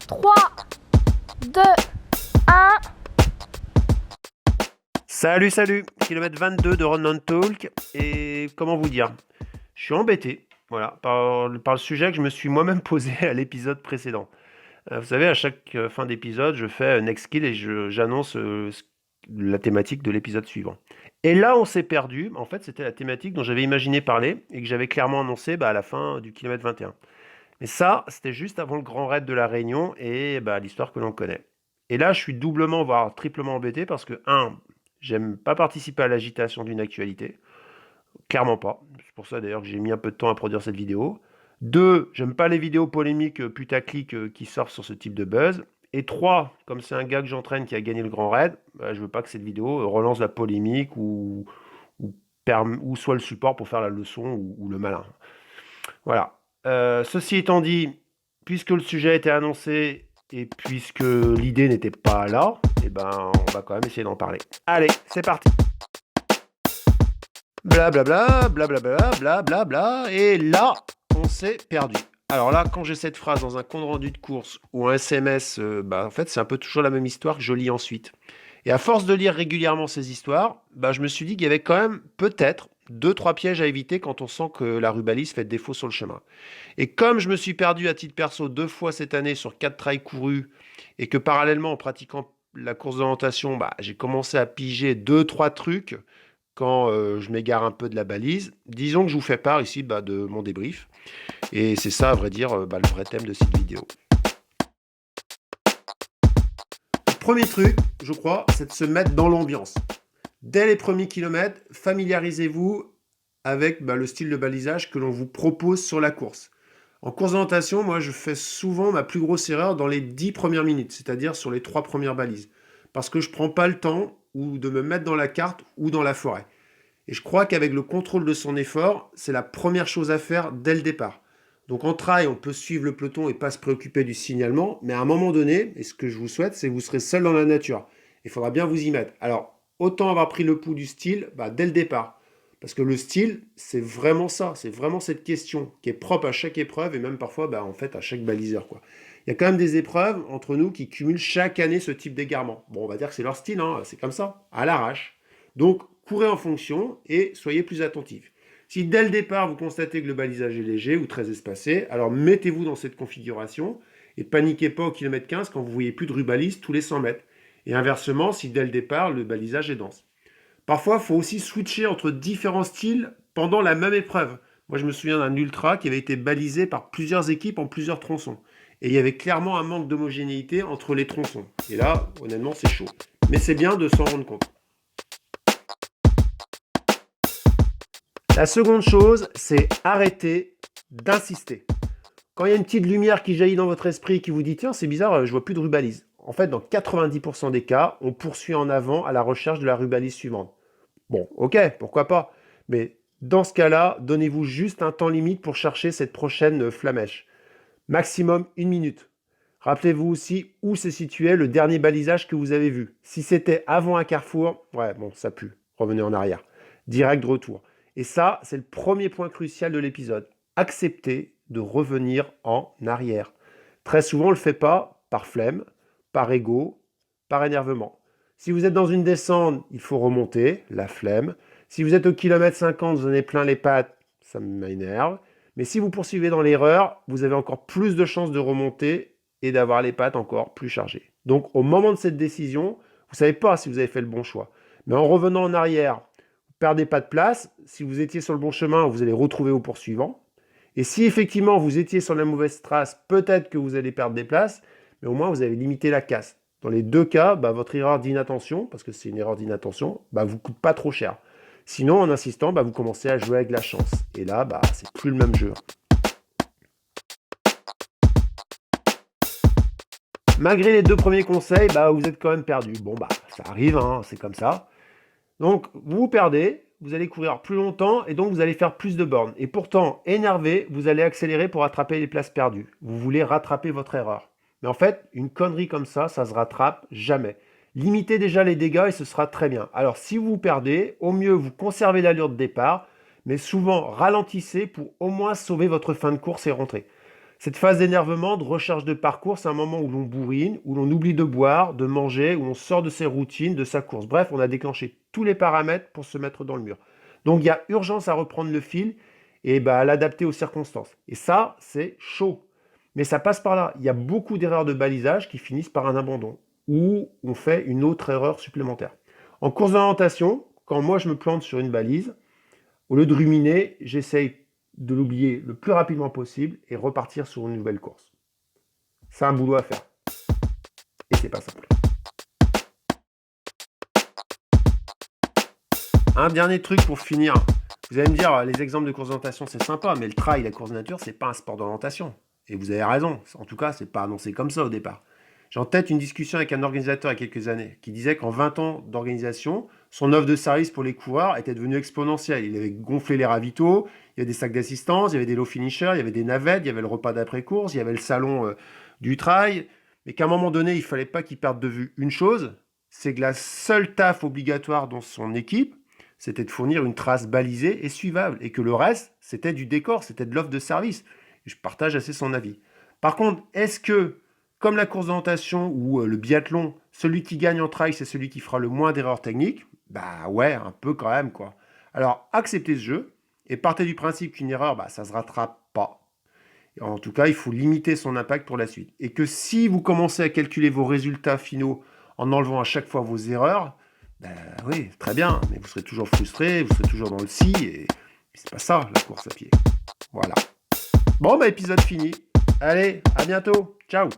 3, 2, 1. Salut, kilomètre 22 de Run and Talk, et comment vous dire, je suis embêté, voilà, par le sujet que je me suis moi-même posé à l'épisode précédent. Vous savez, à chaque fin d'épisode, je fais Next Skill et j'annonce la thématique de l'épisode suivant. Et là, on s'est perdu, en fait, c'était la thématique dont j'avais imaginé parler et que j'avais clairement annoncé à la fin du kilomètre 21. Mais ça, c'était juste avant le grand raid de la Réunion et l'histoire que l'on connaît. Et là, je suis doublement, voire triplement embêté parce que, un, j'aime pas participer à l'agitation d'une actualité. Clairement pas. C'est pour ça d'ailleurs que j'ai mis un peu de temps à produire cette vidéo. Deux, j'aime pas les vidéos polémiques putaclic qui sortent sur ce type de buzz. Et trois, comme c'est un gars que j'entraîne qui a gagné le grand raid, je veux pas que cette vidéo relance la polémique ou, ou soit le support pour faire la leçon ou le malin. Voilà. Ceci étant dit, puisque le sujet a été annoncé et puisque l'idée n'était pas là, on va quand même essayer d'en parler. Allez, c'est parti. Blablabla, blablabla, blablabla, et là, on s'est perdu. Alors là, quand j'ai cette phrase dans un compte rendu de course ou un SMS, en fait, c'est un peu toujours la même histoire que je lis ensuite. Et à force de lire régulièrement ces histoires, je me suis dit qu'il y avait quand même peut-être 2-3 pièges à éviter quand on sent que la rubalise fait défaut sur le chemin. Et comme je me suis perdu à titre perso 2 fois cette année sur 4 trails courus et que parallèlement en pratiquant la course d'orientation, j'ai commencé à piger 2-3 trucs quand je m'égare un peu de la balise, disons que je vous fais part ici de mon débrief. Et c'est ça, à vrai dire, le vrai thème de cette vidéo. Le premier truc, je crois, c'est de se mettre dans l'ambiance. Dès les premiers kilomètres, familiarisez-vous avec le style de balisage que l'on vous propose sur la course. En course d'orientation, moi, je fais souvent ma plus grosse erreur dans les 10 premières minutes, c'est-à-dire sur les 3 premières balises. Parce que je ne prends pas le temps ou de me mettre dans la carte ou dans la forêt. Et je crois qu'avec le contrôle de son effort, c'est la première chose à faire dès le départ. Donc en trail, on peut suivre le peloton et pas se préoccuper du signalement, mais à un moment donné, et ce que je vous souhaite, c'est que vous serez seul dans la nature. Il faudra bien vous y mettre. Alors, autant avoir pris le pouls du style dès le départ. Parce que le style, c'est vraiment ça, c'est vraiment cette question qui est propre à chaque épreuve et même parfois à chaque baliseur, quoi. Il y a quand même des épreuves entre nous qui cumulent chaque année ce type d'égarement. Bon, on va dire que c'est leur style, hein, c'est comme ça, à l'arrache. Donc, courez en fonction et soyez plus attentifs. Si dès le départ, vous constatez que le balisage est léger ou très espacé, alors mettez-vous dans cette configuration et paniquez pas au kilomètre 15 quand vous voyez plus de rubalise tous les 100 mètres. Et inversement, si dès le départ, le balisage est dense. Parfois, il faut aussi switcher entre différents styles pendant la même épreuve. Moi, je me souviens d'un ultra qui avait été balisé par plusieurs équipes en plusieurs tronçons. Et il y avait clairement un manque d'homogénéité entre les tronçons. Et là, honnêtement, c'est chaud. Mais c'est bien de s'en rendre compte. La seconde chose, c'est arrêter d'insister. Quand il y a une petite lumière qui jaillit dans votre esprit qui vous dit « Tiens, c'est bizarre, je vois plus de rubalise ». En fait, dans 90% des cas, on poursuit en avant à la recherche de la rubalise suivante. Bon, ok, pourquoi pas. Mais dans ce cas-là, donnez-vous juste un temps limite pour chercher cette prochaine flamèche. Maximum 1 minute. Rappelez-vous aussi où se situait le dernier balisage que vous avez vu. Si c'était avant un carrefour, ça pue. Revenez en arrière. Direct de retour. Et ça, c'est le premier point crucial de l'épisode. Acceptez de revenir en arrière. Très souvent, on ne le fait pas par flemme, par ego, par énervement. Si vous êtes dans une descente, il faut remonter, la flemme. Si vous êtes au kilomètre 50, vous en avez plein les pattes, ça m'énerve. Mais si vous poursuivez dans l'erreur, vous avez encore plus de chances de remonter et d'avoir les pattes encore plus chargées. Donc au moment de cette décision, vous ne savez pas si vous avez fait le bon choix. Mais en revenant en arrière, vous ne perdez pas de place. Si vous étiez sur le bon chemin, vous allez retrouver au poursuivant. Et si effectivement vous étiez sur la mauvaise trace, peut-être que vous allez perdre des places, mais au moins vous avez limité la casse. Dans les deux cas, votre erreur d'inattention, parce que c'est une erreur d'inattention, vous coûte pas trop cher. Sinon, en insistant, vous commencez à jouer avec la chance. Et là, c'est plus le même jeu. Malgré les 2 premiers conseils, vous êtes quand même perdu. Bon, ça arrive, hein, c'est comme ça. Donc, vous vous perdez, vous allez courir plus longtemps et donc vous allez faire plus de bornes. Et pourtant, énervé, vous allez accélérer pour rattraper les places perdues. Vous voulez rattraper votre erreur. Mais en fait, une connerie comme ça se rattrape jamais. Limitez déjà les dégâts et ce sera très bien. Alors, si vous vous perdez, au mieux, vous conservez l'allure de départ, mais souvent ralentissez pour au moins sauver votre fin de course et rentrer. Cette phase d'énervement, de recherche de parcours, c'est un moment où l'on bourrine, où l'on oublie de boire, de manger, où on sort de ses routines, de sa course. Bref, on a déclenché tous les paramètres pour se mettre dans le mur. Donc il y a urgence à reprendre le fil et à l'adapter aux circonstances. Et ça, c'est chaud. Mais ça passe par là. Il y a beaucoup d'erreurs de balisage qui finissent par un abandon ou on fait une autre erreur supplémentaire. En course d'orientation, quand moi je me plante sur une balise, au lieu de ruminer, j'essaye de l'oublier le plus rapidement possible et repartir sur une nouvelle course. C'est un boulot à faire. Et c'est pas simple. Un dernier truc pour finir. Vous allez me dire, les exemples de course d'orientation, c'est sympa, mais le trail, la course de nature, c'est pas un sport d'orientation. Et vous avez raison. En tout cas, c'est pas annoncé comme ça au départ. J'ai en tête une discussion avec un organisateur il y a quelques années qui disait qu'en 20 ans d'organisation, son offre de service pour les coureurs était devenue exponentielle. Il avait gonflé les ravitaux, il y avait des sacs d'assistance, il y avait des low finishers, il y avait des navettes, il y avait le repas d'après-course, il y avait le salon du trail. Mais qu'à un moment donné, il ne fallait pas qu'il perde de vue une chose, c'est que la seule taf obligatoire dans son équipe, c'était de fournir une trace balisée et suivable. Et que le reste, c'était du décor, c'était de l'offre de service. Et je partage assez son avis. Par contre, est-ce que, comme la course d'orientation ou le biathlon, celui qui gagne en trail, c'est celui qui fera le moins d'erreurs techniques? Bah ouais, un peu quand même, quoi. Alors, acceptez ce jeu et partez du principe qu'une erreur, ça se rattrape pas. En tout cas, il faut limiter son impact pour la suite. Et que si vous commencez à calculer vos résultats finaux en enlevant à chaque fois vos erreurs, oui, très bien, mais vous serez toujours frustré, vous serez toujours dans le si, et c'est pas ça, la course à pied. Voilà. Bon, épisode fini. Allez, à bientôt. Ciao.